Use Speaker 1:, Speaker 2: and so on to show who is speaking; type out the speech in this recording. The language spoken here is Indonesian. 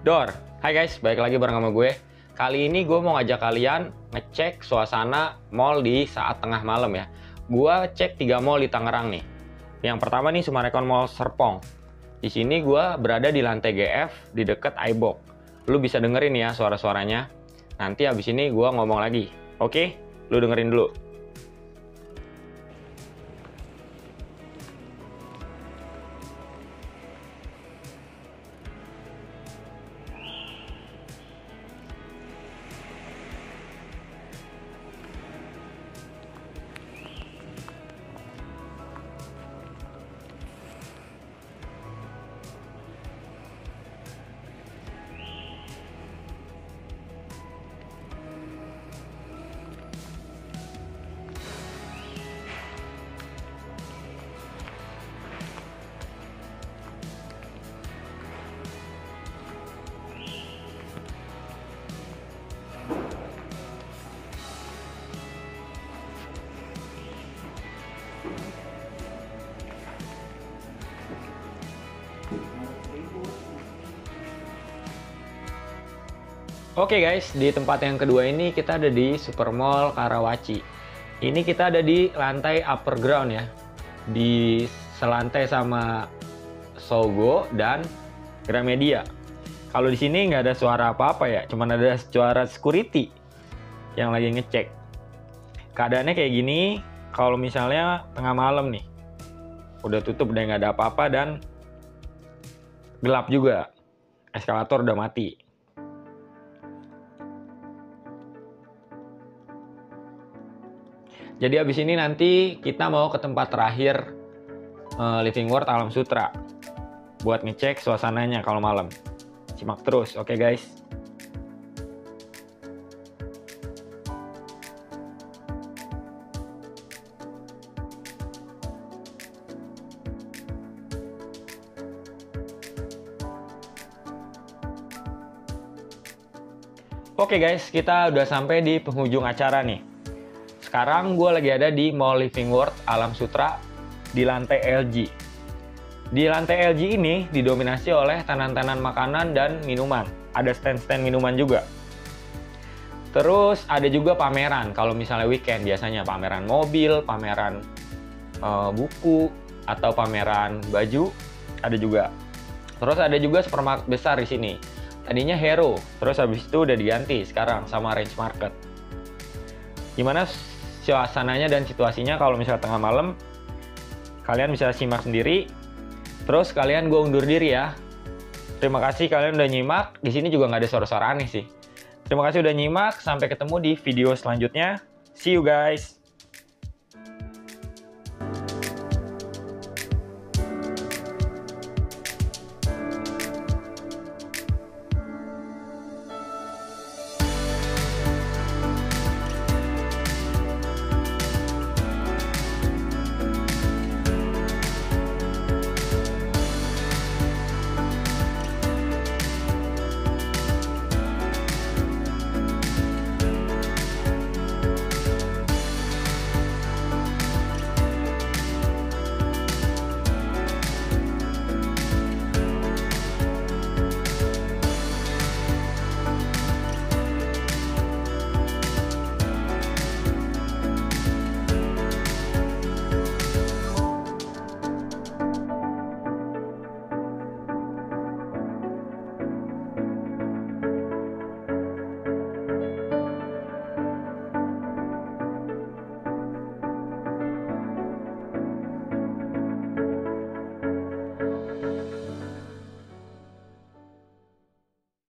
Speaker 1: Dor, hai guys, balik lagi bareng sama gue. Kali ini gue mau ngajak kalian ngecek suasana mall di saat tengah malam ya. Gue cek 3 mall di Tangerang nih. Yang pertama nih Summarecon Mall Serpong. Di sini gue berada di lantai GF di dekat iBox. Lu bisa dengerin ya suara-suaranya. Nanti abis ini gue ngomong lagi. Oke, lu dengerin dulu. Oke guys, di tempat yang kedua ini kita ada di Supermall Karawaci. Ini kita ada di lantai upper ground ya. Di selantai sama Sogo dan Gramedia. Kalau di sini nggak ada suara apa-apa ya, cuman ada suara security yang lagi ngecek. Keadaannya kayak gini, kalau misalnya tengah malam nih, udah tutup, udah nggak ada apa-apa dan gelap juga. Eskalator udah mati. Jadi abis ini nanti kita mau ke tempat terakhir Living World Alam Sutera buat ngecek suasananya kalau malam. Simak terus, oke guys? Oke guys, kita udah sampai di penghujung acara nih. Sekarang gue lagi ada di Mall Living World Alam Sutera di lantai LG. Di lantai LG ini didominasi oleh tenan-tenan makanan dan minuman. Ada stand-stand minuman juga. Terus ada juga pameran. Kalau misalnya weekend biasanya pameran mobil, pameran buku, atau pameran baju. Ada juga. Terus ada juga supermarket besar di sini. Tadinya Hero, terus habis itu udah diganti sekarang sama Range Market. Gimana suasananya dan situasinya kalau misalnya tengah malam, kalian bisa simak sendiri. Terus kalian gue undur diri ya. Terima kasih kalian udah nyimak. Di sini juga nggak ada suara-suara aneh sih. Terima kasih udah nyimak. Sampai ketemu di video selanjutnya. See you guys.